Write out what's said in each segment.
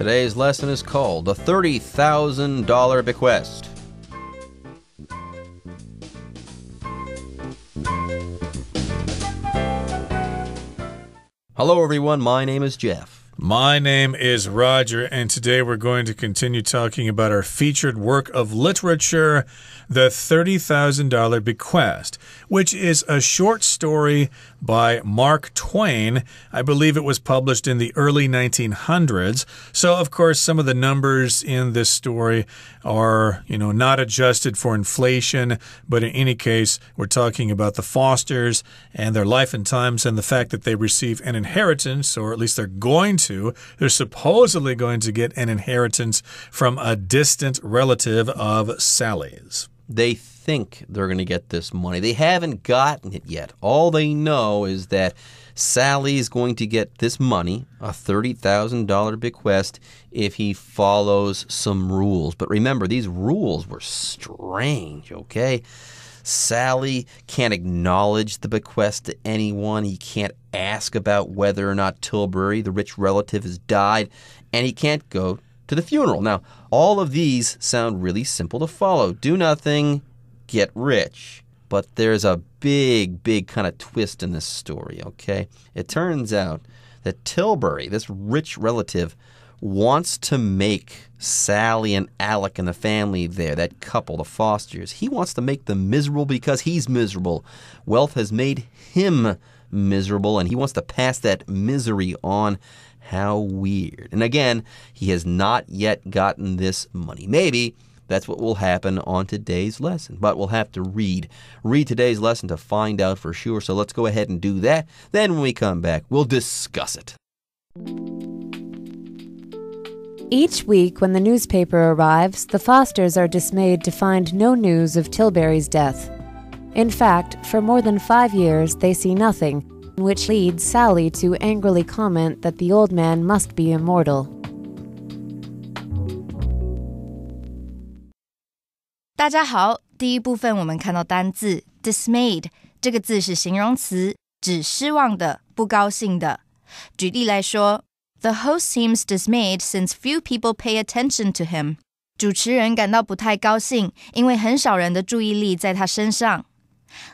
Today's lesson is called The $30,000 Bequest. Hello everyone, my name is Jeff. My name is Roger, and today we're going to continue talking about our featured work of literature, The $30,000 Bequest, which is a short story by Mark Twain. I believe it was published in the early 1900s. So, of course, some of the numbers in this story are, not adjusted for inflation. But in any case, we're talking about the Fosters and their life and times and the fact that they receive an inheritance, or at least they're supposedly going to get an inheritance from a distant relative of Sally's. They think they're going to get this money. They haven't gotten it yet. All they know is that Sally is going to get this money, a $30,000 bequest, if he follows some rules. But remember, these rules were strange, okay? Sally can't acknowledge the bequest to anyone. He can't ask about whether or not Tilbury, the rich relative, has died. And he can't go to the funeral. Now, all of these sound really simple to follow. Do nothing, get rich. But there's a big kind of twist in this story, okay? It turns out that Tilbury, this rich relative, wants to make Sally and Alec and the family there, that couple, the Fosters, he wants to make them miserable because he's miserable. Wealth has made him miserable, and he wants to pass that misery on. How weird. And again, he has not yet gotten this money. Maybe that's what will happen on today's lesson, but we'll have to read today's lesson to find out for sure. So let's go ahead and do that. Then when we come back, we'll discuss it. Each week when the newspaper arrives, the Fosters are dismayed to find no news of Tilbury's death. In fact, for more than 5 years, they see nothing, which leads Sally to angrily comment that the old man must be immortal. 大家好，第一部分我们看到单字 dismayed， 这个字是形容词，指失望的、不高兴的。举例来说 The host seems dismayed since few people pay attention to him. 主持人感到不太高兴，因为很少人的注意力在他身上。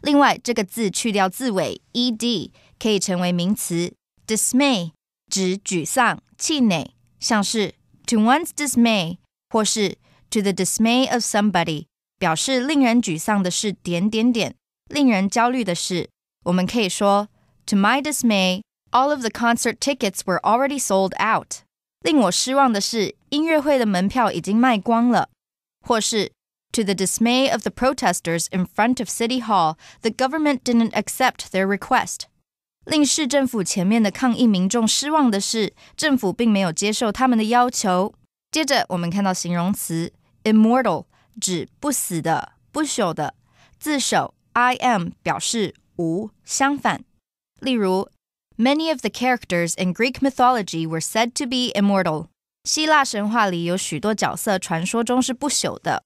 另外，这个字去掉字尾 ed 可以成为名词 dismay， 指沮丧、气馁，像是 to one's dismay 或是 to the dismay of somebody， 表示令人沮丧的是点点点，令人焦虑的是。我们可以说 To my dismay, all of the concert tickets were already sold out. 令我失望的是，音乐会的门票已经卖光了。或是 To the dismay of the protesters in front of City Hall, the government didn't accept their request. 令市政府前面的抗议民众失望的是，政府并没有接受他们的要求。接着我们看到形容词 immortal， 指不死的、不朽的。字首 im 表示无，相反。例如Many of the characters in Greek mythology were said to be immortal. 希腊神话里有许多角色传说中是不朽的。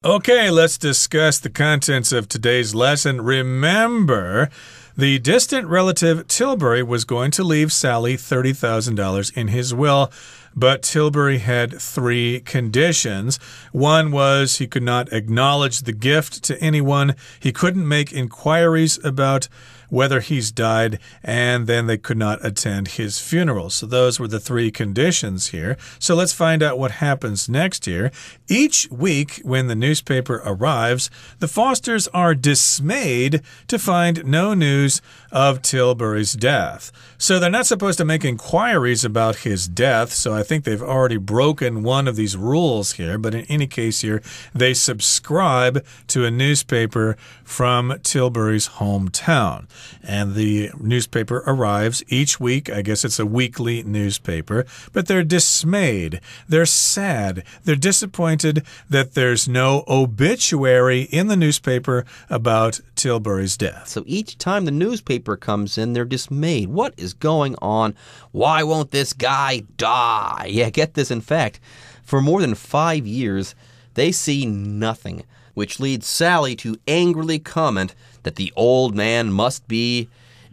Okay, let's discuss the contents of today's lesson. Remember, the distant relative Tilbury was going to leave Sally $30,000 in his will. But Tilbury had 3 conditions. One was he could not acknowledge the gift to anyone. He couldn't make inquiries about whether he's died, and then they could not attend his funeral. So those were the 3 conditions here. So let's find out what happens next here. Each week when the newspaper arrives, the Fosters are dismayed to find no news of Tilbury's death. So they're not supposed to make inquiries about his death, so I think they've already broken one of these rules here. But in any case here, they subscribe to a newspaper from Tilbury's hometown. And the newspaper arrives each week. I guess it's a weekly newspaper. But they're dismayed. They're sad. They're disappointed that there's no obituary in the newspaper about Tilbury's death. So each time the newspaper comes in, they're dismayed. What is going on? Why won't this guy die? Yeah, get this. In fact, for more than 5 years, they see nothing. which leads Sally to angrily comment that the old man must be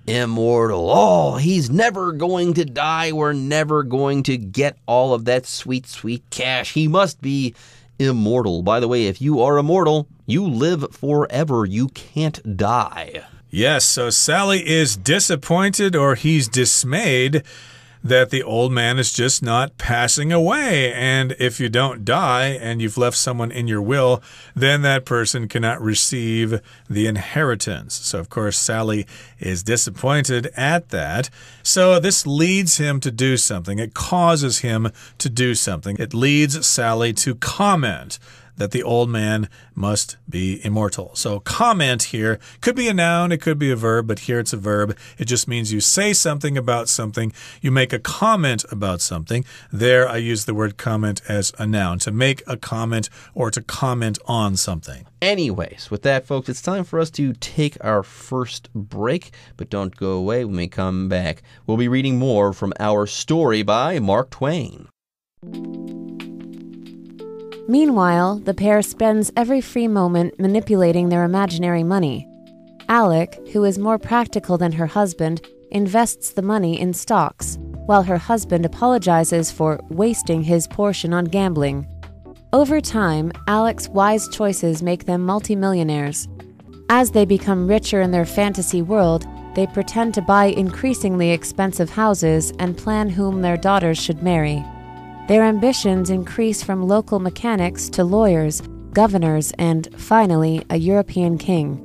immortal. Oh, he's never going to die. We're never going to get all of that sweet, sweet cash. He must be immortal. By the way, if you are immortal, you live forever. You can't die. Yes, so Sally is disappointed, or he's dismayed, that the old man is just not passing away. And if you don't die and you've left someone in your will, then that person cannot receive the inheritance. So, of course, Sally is disappointed at that. So this leads him to do something. It causes him to do something. It leads Sally to comment that the old man must be immortal. So comment here could be a noun, it could be a verb, but here it's a verb. It just means you say something about something. You make a comment about something. There I use the word comment as a noun, to make a comment or to comment on something. Anyways, with that, folks, it's time for us to take our first break, but don't go away. When we come back, we'll be reading more from our story by Mark Twain. Meanwhile, the pair spends every free moment manipulating their imaginary money. Alec, who is more practical than her husband, invests the money in stocks, while her husband apologizes for wasting his portion on gambling. Over time, Alec's wise choices make them multimillionaires. As they become richer in their fantasy world, they pretend to buy increasingly expensive houses and plan whom their daughters should marry. Their ambitions increase from local mechanics to lawyers, governors, and, finally, a European king.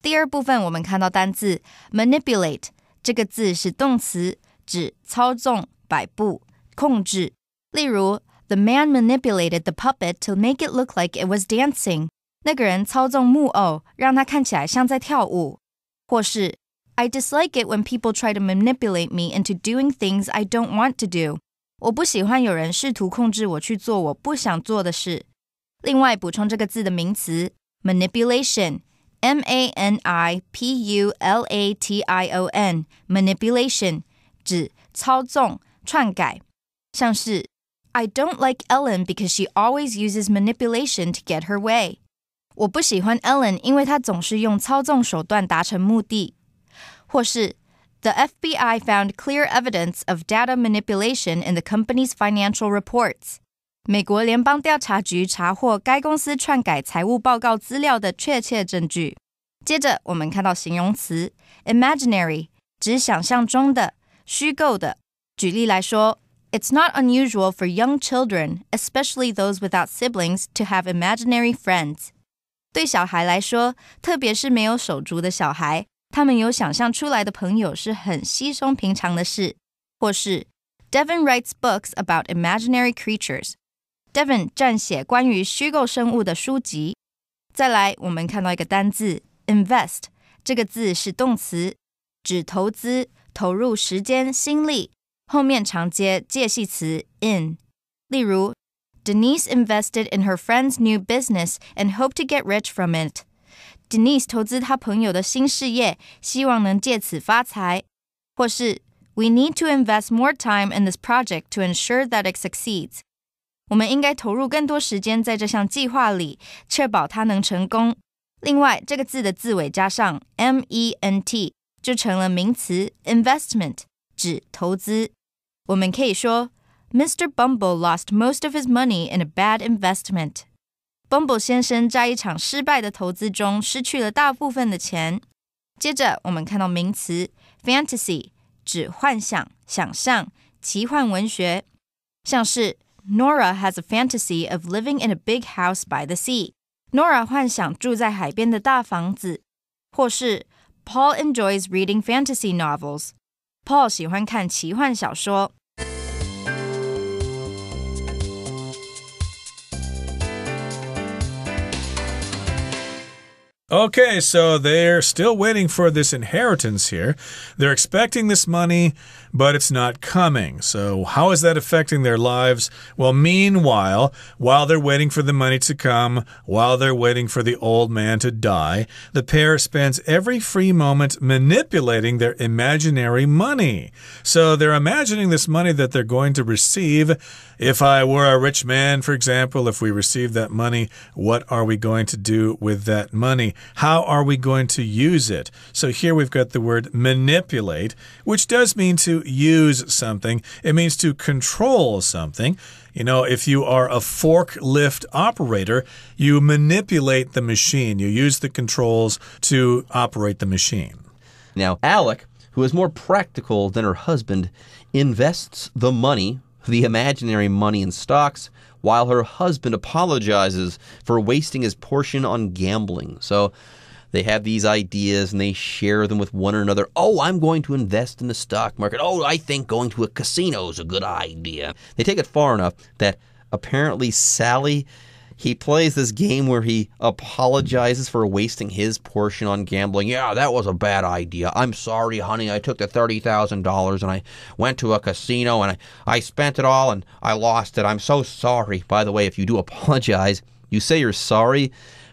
第二部分我们看到单字 manipulate 这个字是动词，指操纵、摆布、控制。例如 The man manipulated the puppet to make it look like it was dancing. 那个人操纵木偶，让它看起来像在跳舞。或是I dislike it when people try to manipulate me into doing things I don't want to do. 我不喜欢有人試圖控制我去做我不想做的事。另外補充這個字的名詞 manipulation, M-A-N-I-P-U-L-A-T-I-O-N, manipulation, 指操縱、篡改。像是 I don't like Ellen because she always uses manipulation to get her way. 我不喜歡 Ellen 因為她總是用操縱手段達成目的。或是 The FBI found clear evidence of data manipulation in the company's financial reports. 美国联邦调查局查获该公司篡改財務報告資料的確切證據。接着我們看到形容詞 imaginary 指想象中的、虛構的。舉例來說 It's not unusual for young children, especially those without siblings, to have imaginary friends. 對小孩來說，特別是沒有手足的小孩，他們有想象出來的朋友是很稀鬆平常的事。或是 Devin writes books about imaginary creatures. Devin 撰寫關於虛構生物的書籍。再來我們看到一個單字 invest 這個字是動詞，指投資、投入時間、心力，後面常接介系詞 in。例如 Denise invested in her friend's new business and hoped to get rich from it. Denise 投資她朋友的新事業，希望能借此發財。或是 We need to invest more time in this project to ensure that it succeeds. 我們應該投入更多時間在這項計劃裡，確保它能成功。另外，這個字的字尾加上 ment 就成了名詞 investment， 指投資。我們可以說 Mr. Bumble lost most of his money in a bad investment. Bumble 先生在一場失敗的投資中失去了大部分的錢。接着我們看到名詞 fantasy 指幻想、想象、奇幻文學。像是 Nora has a fantasy of living in a big house by the sea. Nora 幻想住在海邊的大房子。或是 Paul enjoys reading fantasy novels. Paul 喜歡看奇幻小說。Okay, so they're still waiting for this inheritance here. They're expecting this money, but it's not coming. So how is that affecting their lives? Well, meanwhile, while they're waiting for the money to come, while they're waiting for the old man to die, the pair spends every free moment manipulating their imaginary money. So they're imagining this money that they're going to receive. If I were a rich man, for example, if we receive that money, what are we going to do with that money? How are we going to use it? So here we've got the word manipulate, which does mean to use something. It means to control something. You know, if you are a forklift operator, you manipulate the machine. You use the controls to operate the machine. Now, Alec, who is more practical than her husband, invests the money, the imaginary money, in stocks, while her husband apologizes for wasting his portion on gambling. So they have these ideas and they share them with one another. Oh, I'm going to invest in the stock market. Oh, I think going to a casino is a good idea. They take it far enough that apparently Sally, he plays this game where he apologizes for wasting his portion on gambling. Yeah, that was a bad idea. I'm sorry, honey. I took the $30,000 and I went to a casino and I spent it all and I lost it. I'm so sorry. By the way, if you do apologize, you say you're sorry,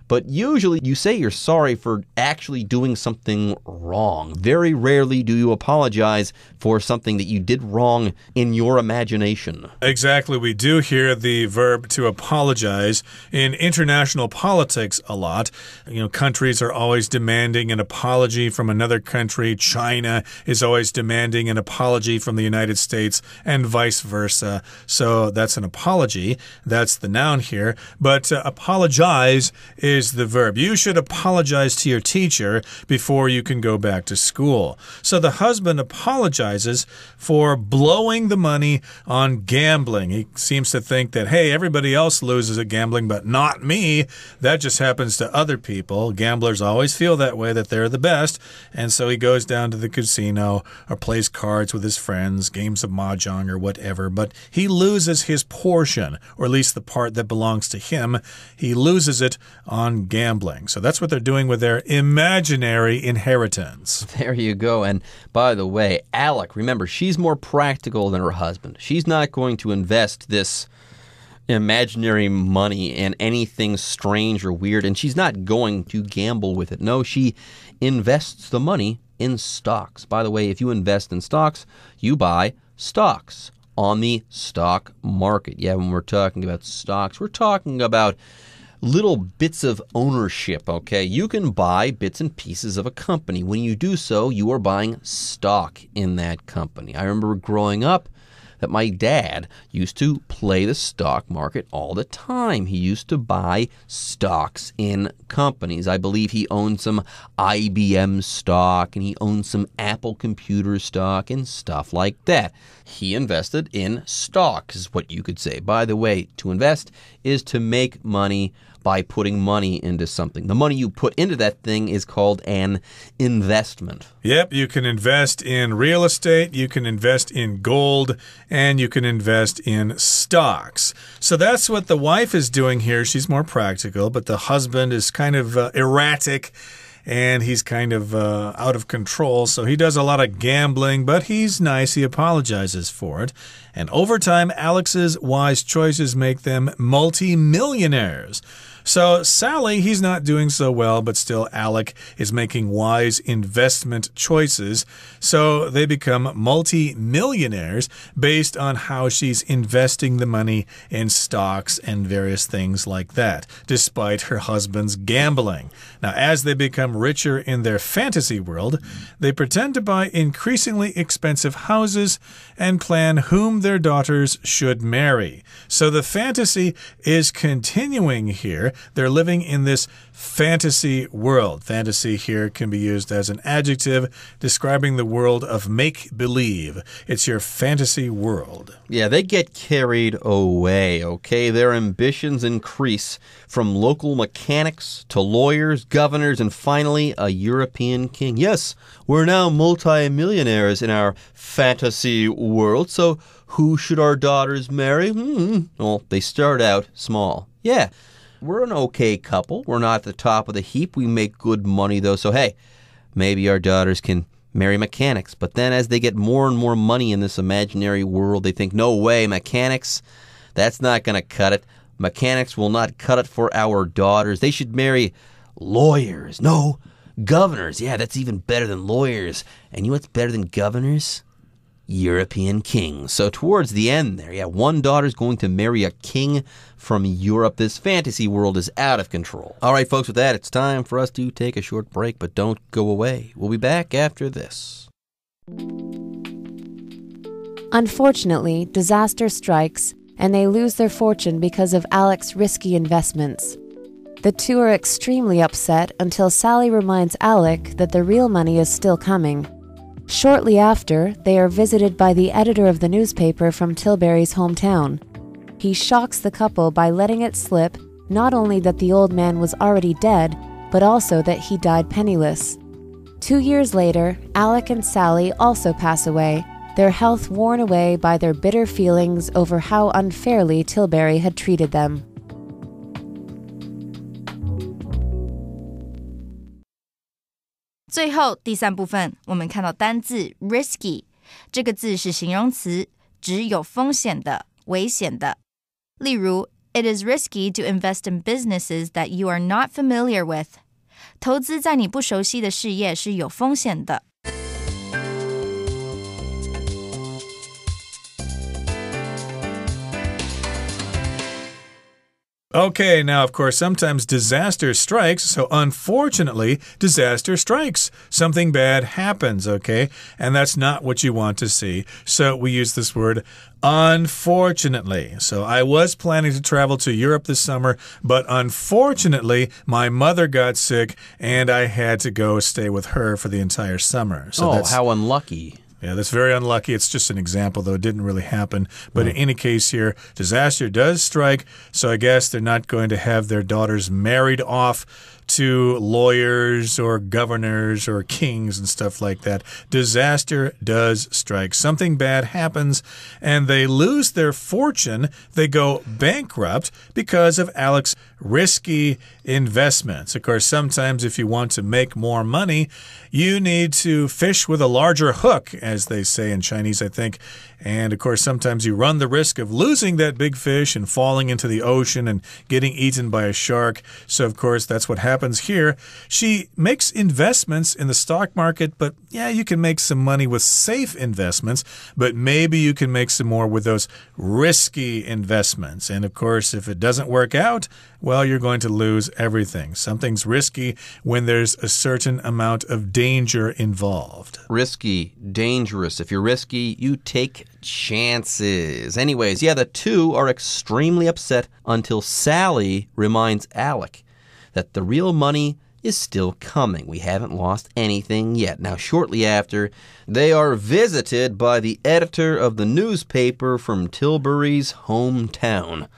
but usually you say you're sorry for actually doing something wrong. Very rarely do you apologize for something that you did wrong in your imagination. Exactly. We do hear the verb to apologize in international politics a lot. You know, countries are always demanding an apology from another country. China is always demanding an apology from the United States and vice versa. So that's an apology. That's the noun here. But apologize is the verb. You should apologize to your teacher before you can go back to school. So the husband apologizes for blowing the money on gambling. He seems to think that, hey, everybody else loses at gambling, but not me. That just happens to other people. Gamblers always feel that way, that they're the best. And so he goes down to the casino or plays cards with his friends, games of mahjong or whatever. But he loses his portion, or at least the part that belongs to him. He loses it on gambling. So that's what they're doing with their imaginary inheritance. There you go. And by the way, Alec, remember, she's more practical than her husband. She's not going to invest this imaginary money in anything strange or weird, and she's not going to gamble with it. No, she invests the money in stocks. By the way, if you invest in stocks, you buy stocks on the stock market. Yeah, when we're talking about stocks, we're talking about little bits of ownership, okay? You can buy bits and pieces of a company. When you do so, you are buying stock in that company. I remember growing up that my dad used to play the stock market all the time. He used to buy stocks in companies. I believe he owned some IBM stock and he owned some Apple computer stock and stuff like that. He invested in stocks, is what you could say. By the way, to invest is to make money by putting money into something. The money you put into that thing is called an investment. Yep, you can invest in real estate, you can invest in gold, and you can invest in stocks. So that's what the wife is doing here. She's more practical, but the husband is kind of erratic. And he's kind of out of control, so he does a lot of gambling, but he's nice. He apologizes for it. And over time, Alex's wise choices make them multi-millionaires. So Sally, he's not doing so well, but still Alec is making wise investment choices. So they become multi-millionaires based on how she's investing the money in stocks and various things like that, despite her husband's gambling. Now, as they become richer in their fantasy world, they pretend to buy increasingly expensive houses and plan whom their daughters should marry. So the fantasy is continuing here. They're living in this fantasy world. Fantasy here can be used as an adjective describing the world of make-believe. It's your fantasy world. Yeah, they get carried away, okay? Their ambitions increase from local mechanics to lawyers, governors, and finally a European king. Yes, we're now multi-millionaires in our fantasy world, so who should our daughters marry? Well, they start out small. Yeah. we're an okay couple. We're not at the top of the heap. We make good money, though. So, hey, maybe our daughters can marry mechanics. But then as they get more and more money in this imaginary world, they think, no way, mechanics, that's not going to cut it. Mechanics will not cut it for our daughters. They should marry lawyers. No, governors. Yeah, that's even better than lawyers. And you know what's better than governors? European kings. So towards the end there, one daughter's going to marry a king from Europe. This fantasy world is out of control. All right, folks, with that, it's time for us to take a short break, but don't go away. We'll be back after this. Unfortunately, disaster strikes, and they lose their fortune because of Alec's risky investments. The two are extremely upset until Sally reminds Alec that the real money is still coming. Shortly after, they are visited by the editor of the newspaper from Tilbury's hometown. He shocks the couple by letting it slip not only that the old man was already dead, but also that he died penniless. 2 years later, Alec and Sally also pass away, their health worn away by their bitter feelings over how unfairly Tilbury had treated them. 最后第三部分，我们看到单字 risky， 这个字是形容词，指有风险的、危险的。例如 It is risky to invest in businesses that you are not familiar with. 投资在你不熟悉的事业是有风险的。Okay, now, of course, sometimes disaster strikes. So, unfortunately, disaster strikes. Something bad happens, okay? And that's not what you want to see. So, we use this word unfortunately. So, I was planning to travel to Europe this summer, but unfortunately, my mother got sick and I had to go stay with her for the entire summer. So how unlucky. Yeah, that's very unlucky. It's just an example, though. It didn't really happen. But in any case here, disaster does strike. So I guess they're not going to have their daughters married off to lawyers or governors or kings and stuff like that. Disaster does strike. Something bad happens and they lose their fortune. They go bankrupt because of Alec's risky investments. Of course, sometimes if you want to make more money, you need to fish with a larger hook, as they say in Chinese, I think. And of course, sometimes you run the risk of losing that big fish and falling into the ocean and getting eaten by a shark. So, of course, that's what happens here. She makes investments in the stock market, but yeah, you can make some money with safe investments, but maybe you can make some more with those risky investments. And of course, if it doesn't work out, well, you're going to lose everything. Something's risky when there's a certain amount of danger involved. Risky, dangerous. If you're risky, you take chances. Anyways, the two are extremely upset until Sally reminds Alec that the real money is still coming. We haven't lost anything yet. Now, shortly after, they are visited by the editor of the newspaper from Tilbury's hometown.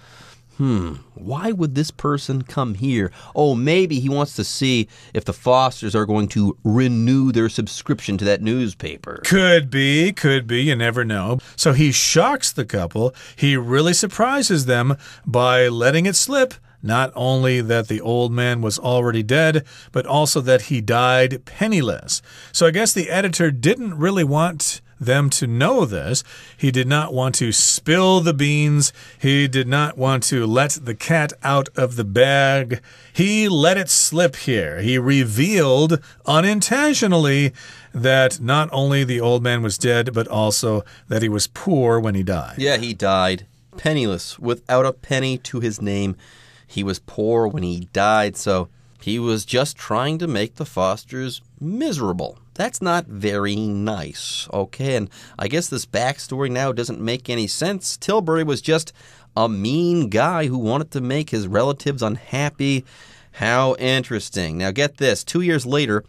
Why would this person come here? Oh, maybe he wants to see if the Fosters are going to renew their subscription to that newspaper. Could be. You never know. So he shocks the couple. He really surprises them by letting it slip. Not only that the old man was already dead, but also that he died penniless. So I guess the editor didn't really want them to know this. He did not want to spill the beans. He did not want to let the cat out of the bag. He let it slip here. He revealed unintentionally that not only the old man was dead, but also that he was poor when he died. Yeah, he died penniless, without a penny to his name. He was poor when he died, so he was just trying to make the Fosters miserable. That's not very nice, okay? And I guess this backstory now doesn't make any sense. Tilbury was just a mean guy who wanted to make his relatives unhappy. How interesting. Now get this, 2 years later,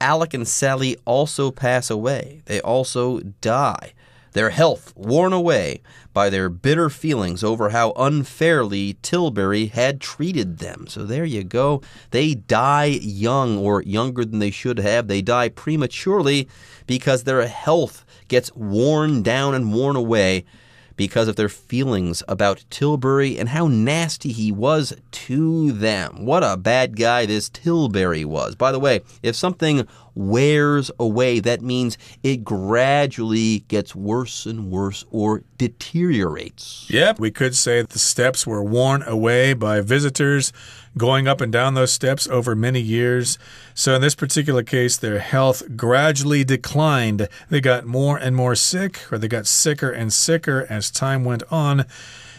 Alec and Sally also pass away. They also die. Their health worn away by their bitter feelings over how unfairly Tilbury had treated them. So there you go. They die young, or younger than they should have. They die prematurely because their health gets worn down and worn away because of their feelings about Tilbury and how nasty he was to them. What a bad guy this Tilbury was. By the way, if something wears away, that means it gradually gets worse and worse or deteriorates. Yep, we could say the steps were worn away by visitors going up and down those steps over many years. So in this particular case, their health gradually declined. They got more and more sick, or they got sicker and sicker as time went on.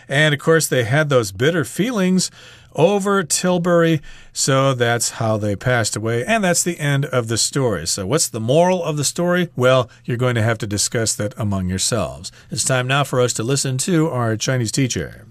And of course, they had those bitter feelings over Tilbury, so that's how they passed away, and that's the end of the story. So what's the moral of the story? Well, you're going to have to discuss that among yourselves. It's time now for us to listen to our Chinese teacher.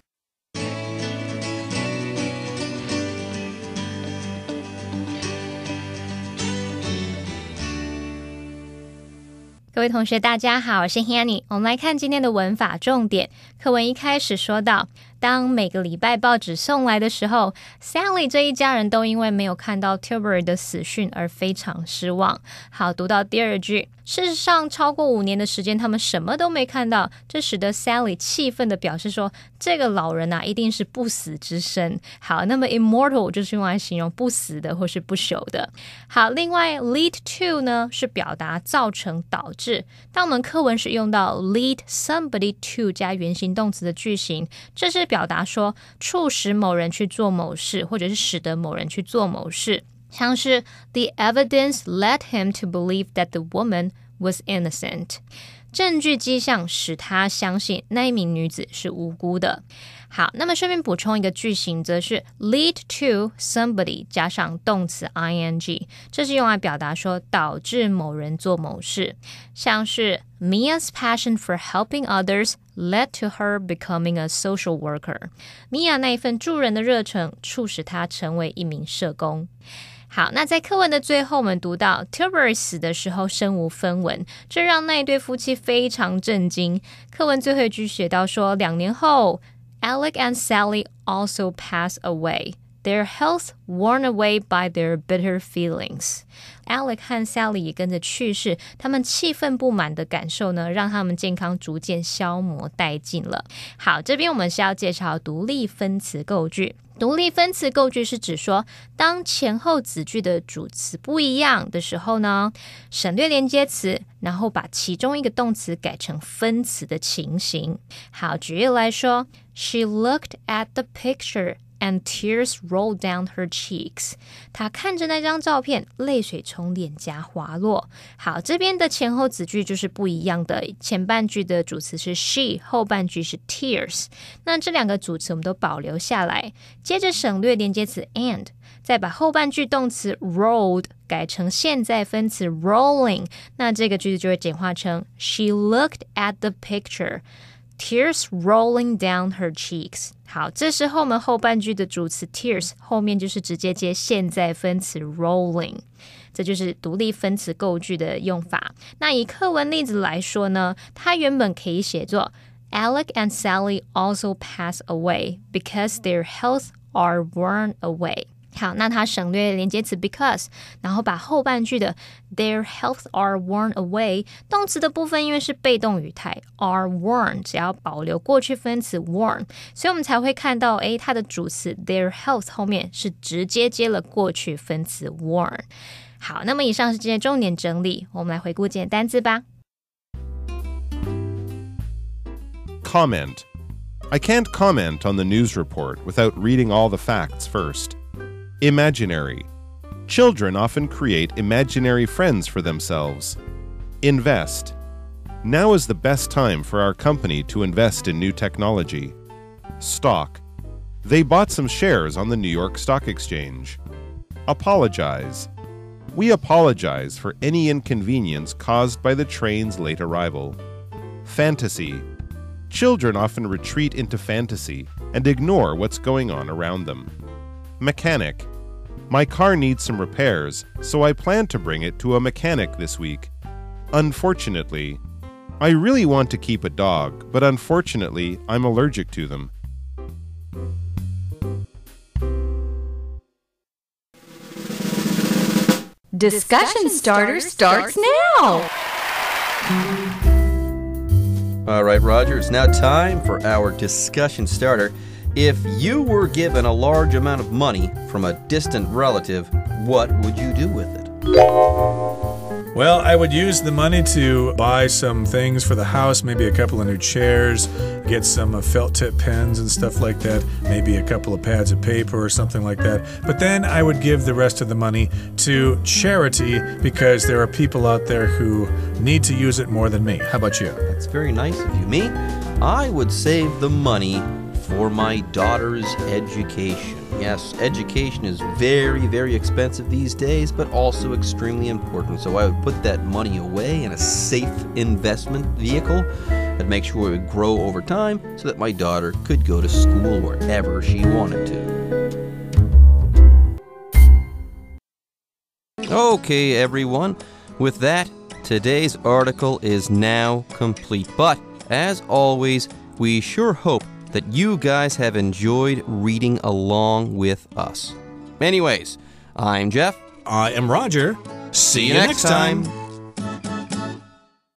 各位同学大家好，我是 Hanny。 我们来看今天的文法重点。课文一开始说到，当每个礼拜报纸送来的时候， Sally 这一家人都因为没有看到 Tilbury 的死讯而非常失望。好，读到第二句，事实上超过5年的时间他们什么都没看到，这使得 Sally 气愤地表示说，这个老人啊一定是不死之身。好，那么 immortal 就是用来形容不死的或是不朽的。好，另外 lead to 呢是表达造成导致。当我们课文是用到 lead somebody to 加原形动词的句型，这是表达说促使某人去做某事，或者是使得某人去做某事。像是 The evidence led him to believe that the woman was innocent. 证据迹象使他相信那一名女子是无辜的。好，那么顺便补充一个句型，则是 lead to somebody 加上动词 ing， 这是用来表达说导致某人做某事。像是 Mia's passion for helping others led to her becoming a social worker. Mia 那一份助人的热忱促使她成为一名社工。好，那在课文的最后，我们读到 Tilbury 死的时候身无分文，这让那一对夫妻非常震惊。课文最后一句写到说，2年后 Alec and Sally also pass away, their health worn away by their bitter feelings. Alec 和 Sally 也跟着去世，他们气愤不满的感受呢，让他们健康逐渐消磨殆尽了。好，这边我们是要介绍独立分词构句。独立分词构句是指说，当前后子句的主词不一样的时候呢，省略连接词，然后把其中一个动词改成分词的情形。好，举例来说 She looked at the picture and tears rolled down her cheeks. 她看着那张照片，泪水从脸颊滑落。好，这边的前后子句就是不一样的，前半句的主词是 she， 后半句是 tears。那这两个主词我们都保留下来，接着省略连接词 and， 再把后半句动词 rolled 改成现在分词 rolling， 那这个句子就会简化成 She looked at the picture.Tears rolling down her cheeks. 好，这时候我们后半句的主词 tears 后面就是直接接现在分词 rolling， 这就是独立分词构句的用法。那以课文例子来说呢，它原本可以写作 Alec and Sally also pass away because their health are worn away。好，那它省略连接词 because， 然后把后半句的 their health are worn away 动词的部分因为是被动语态 are worn， 只要保留过去分词 worn， 所以我们才会看到它的主词 their health 后面是直接接了过去分词 worn。 好，那么以上是今天重点整理，我们来回顾今天单字吧。 Comment. I can't comment on the news report without reading all the facts first.Imaginary. Children often create imaginary friends for themselves. Invest. Now is the best time for our company to invest in new technology. Stock. They bought some shares on the New York Stock Exchange. Apologize. We apologize for any inconvenience caused by the train's late arrival. Fantasy. Children often retreat into fantasy and ignore what's going on around them. Mechanic.My car needs some repairs, so I plan to bring it to a mechanic this week. Unfortunately, I really want to keep a dog, but unfortunately, I'm allergic to them. Discussion Starter starts now! All right, Roger, it's now time for our discussion starter. If you were given a large amount of money from a distant relative, what would you do with it? Well, I would use the money to buy some things for the house, maybe a couple of new chairs, get some felt tip pens and stuff like that, maybe a couple of pads of paper or something like that. But then I would give the rest of the money to charity because there are people out there who need to use it more than me. How about you? That's very nice of you. Me, I would save the money for my daughter's education. Yes, education is very, very expensive these days, but also extremely important. So I would put that money away in a safe investment vehicle that makes sure it would grow over time so that my daughter could go to school wherever she wanted to. Okay, everyone. With that, today's article is now complete. But, as always, we sure hope that you guys have enjoyed reading along with us. Anyways, I'm Jeff. I am Roger. See you next time.